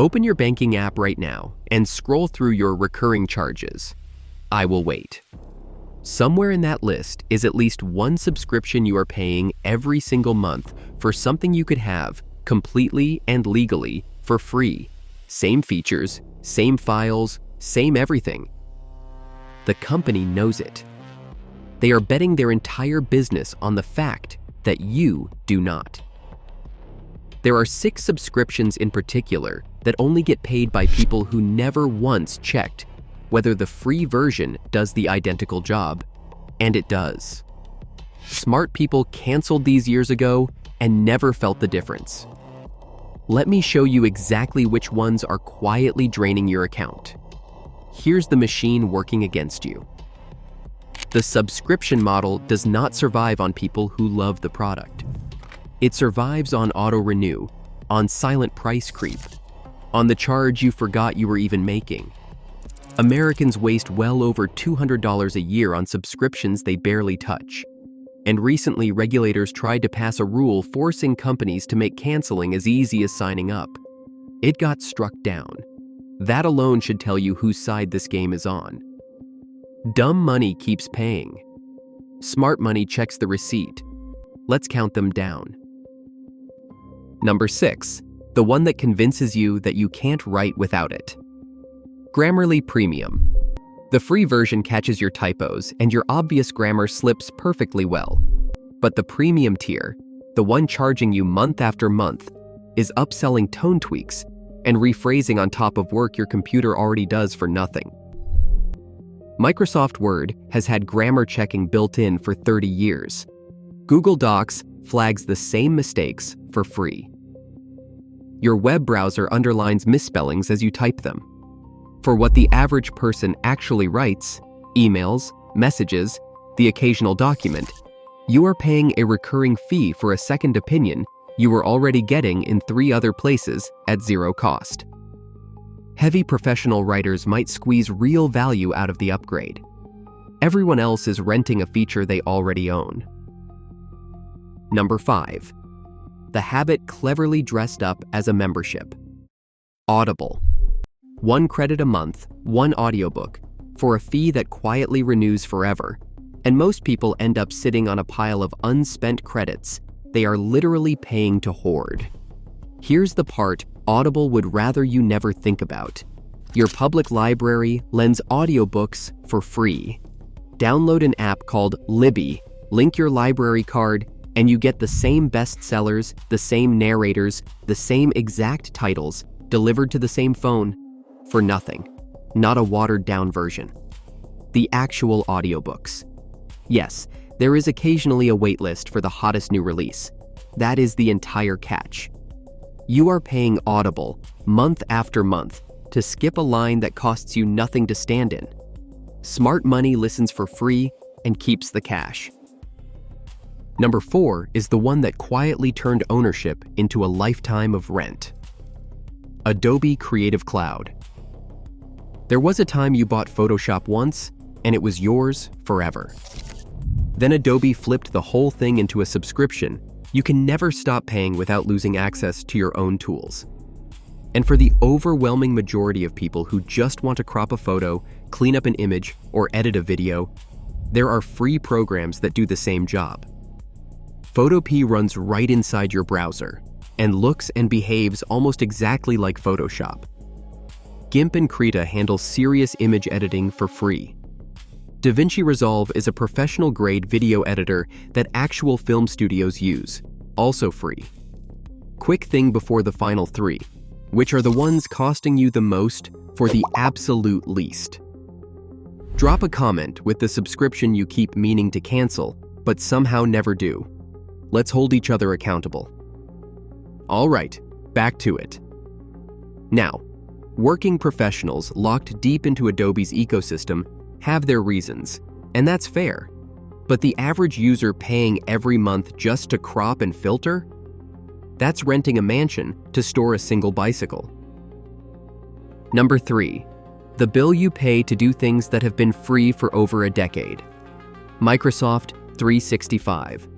Open your banking app right now and scroll through your recurring charges. I will wait. Somewhere in that list is at least one subscription you are paying every single month for something you could have completely and legally for free. Same features, same files, same everything. The company knows it. They are betting their entire business on the fact that you do not. There are 6 subscriptions in particular that only get paid by people who never once checked whether the free version does the identical job, and it does. Smart people canceled these years ago and never felt the difference. Let me show you exactly which ones are quietly draining your account. Here's the machine working against you. The subscription model does not survive on people who love the product. It survives on auto-renew, on silent price creep, on the charge you forgot you were even making. Americans waste well over $200 a year on subscriptions they barely touch. And recently, regulators tried to pass a rule forcing companies to make canceling as easy as signing up. It got struck down. That alone should tell you whose side this game is on. Dumb money keeps paying. Smart money checks the receipt. Let's count them down. Number 6, the one that convinces you that you can't write without it. Grammarly Premium. The free version catches your typos and your obvious grammar slips perfectly well. But the premium tier, the one charging you month after month, is upselling tone tweaks and rephrasing on top of work your computer already does for nothing. Microsoft Word has had grammar checking built in for 30 years. Google Docs flags the same mistakes for free. Your web browser underlines misspellings as you type them. For what the average person actually writes, emails, messages, the occasional document, you are paying a recurring fee for a second opinion you were already getting in 3 other places at 0 cost. Heavy professional writers might squeeze real value out of the upgrade. Everyone else is renting a feature they already own. Number 5. The habit cleverly dressed up as a membership. Audible. 1 credit a month, 1 audiobook, for a fee that quietly renews forever, and most people end up sitting on a pile of unspent credits they are literally paying to hoard. Here's the part Audible would rather you never think about. Your public library lends audiobooks for free. Download an app called Libby, link your library card, and you get the same bestsellers, the same narrators, the same exact titles, delivered to the same phone, for nothing. Not a watered-down version. The actual audiobooks. Yes, there is occasionally a waitlist for the hottest new release. That is the entire catch. You are paying Audible, month after month, to skip a line that costs you nothing to stand in. Smart money listens for free and keeps the cash. Number 4 is the one that quietly turned ownership into a lifetime of rent. Adobe Creative Cloud. There was a time you bought Photoshop once, and it was yours forever. Then Adobe flipped the whole thing into a subscription you can never stop paying without losing access to your own tools. And for the overwhelming majority of people who just want to crop a photo, clean up an image, or edit a video, there are free programs that do the same job. Photopea runs right inside your browser and looks and behaves almost exactly like Photoshop. GIMP and Krita handle serious image editing for free. DaVinci Resolve is a professional-grade video editor that actual film studios use, also free. Quick thing before the final 3, which are the ones costing you the most for the absolute least. Drop a comment with the subscription you keep meaning to cancel, but somehow never do. Let's hold each other accountable. All right, back to it. Now, working professionals locked deep into Adobe's ecosystem have their reasons, and that's fair. But the average user paying every month just to crop and filter? That's renting a mansion to store a single bicycle. Number 3, the bill you pay to do things that have been free for over a decade. Microsoft 365.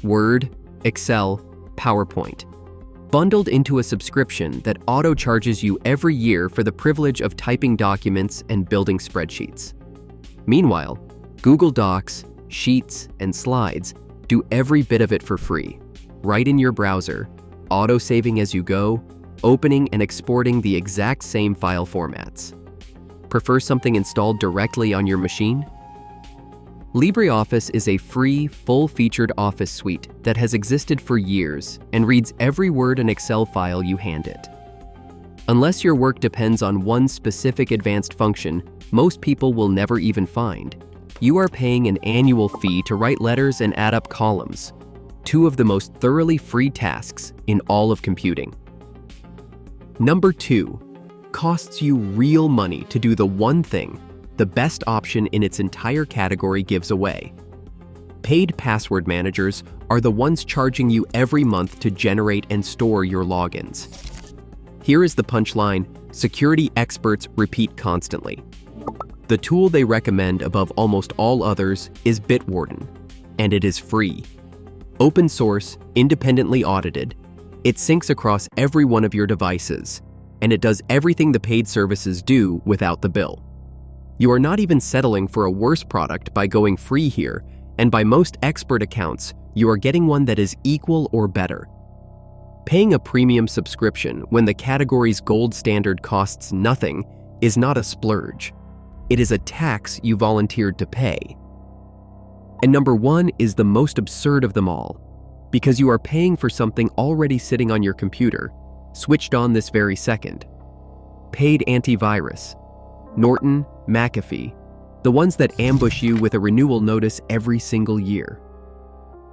Word, Excel, PowerPoint. bundled into a subscription that auto-charges you every year for the privilege of typing documents and building spreadsheets. Meanwhile, Google Docs, Sheets, and Slides do every bit of it for free, right in your browser, auto-saving as you go, opening and exporting the exact same file formats. Prefer something installed directly on your machine? LibreOffice is a free, full-featured office suite that has existed for years and reads every Word and Excel file you hand it. Unless your work depends on one specific advanced function most people will never even find, you are paying an annual fee to write letters and add up columns, two of the most thoroughly free tasks in all of computing. Number 2, costs you real money to do the one thing the best option in its entire category gives away. Paid password managers are the ones charging you every month to generate and store your logins. Here is the punchline security experts repeat constantly. The tool they recommend above almost all others is Bitwarden, and it is free. Open source, independently audited, it syncs across every one of your devices, and it does everything the paid services do without the bill. You are not even settling for a worse product by going free here, and by most expert accounts, you are getting one that is equal or better. Paying a premium subscription when the category's gold standard costs nothing is not a splurge. It is a tax you volunteered to pay. And number 1 is the most absurd of them all, because you are paying for something already sitting on your computer, switched on this very second. Paid antivirus. Norton, McAfee, the ones that ambush you with a renewal notice every single year.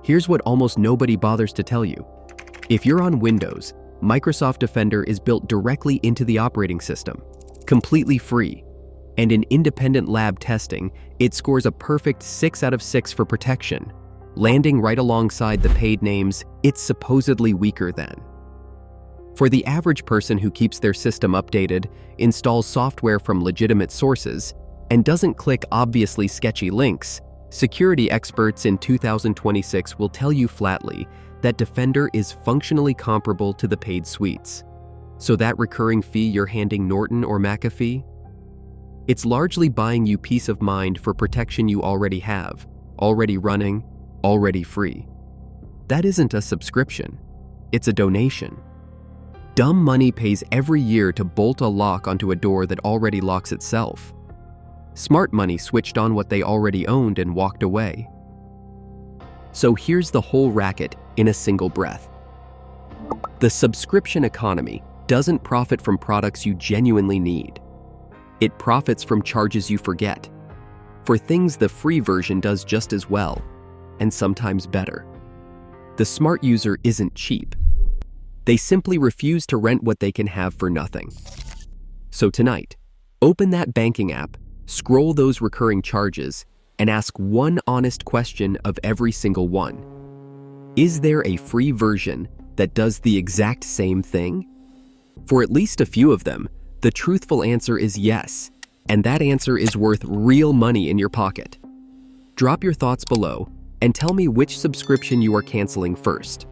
Here's what almost nobody bothers to tell you. If you're on Windows, Microsoft Defender is built directly into the operating system, completely free, and in independent lab testing, it scores a perfect 6 out of 6 for protection, landing right alongside the paid names it's supposedly weaker than. For the average person who keeps their system updated, installs software from legitimate sources, and doesn't click obviously sketchy links, security experts in 2026 will tell you flatly that Defender is functionally comparable to the paid suites. So that recurring fee you're handing Norton or McAfee? It's largely buying you peace of mind for protection you already have, already running, already free. That isn't a subscription, it's a donation. Dumb money pays every year to bolt a lock onto a door that already locks itself. Smart money switched on what they already owned and walked away. So here's the whole racket in a single breath. The subscription economy doesn't profit from products you genuinely need. It profits from charges you forget, for things the free version does just as well, and sometimes better. The smart user isn't cheap. They simply refuse to rent what they can have for nothing. So tonight, open that banking app, scroll those recurring charges, and ask one honest question of every single one. Is there a free version that does the exact same thing? For at least a few of them, the truthful answer is yes, and that answer is worth real money in your pocket. Drop your thoughts below and tell me which subscription you are canceling first.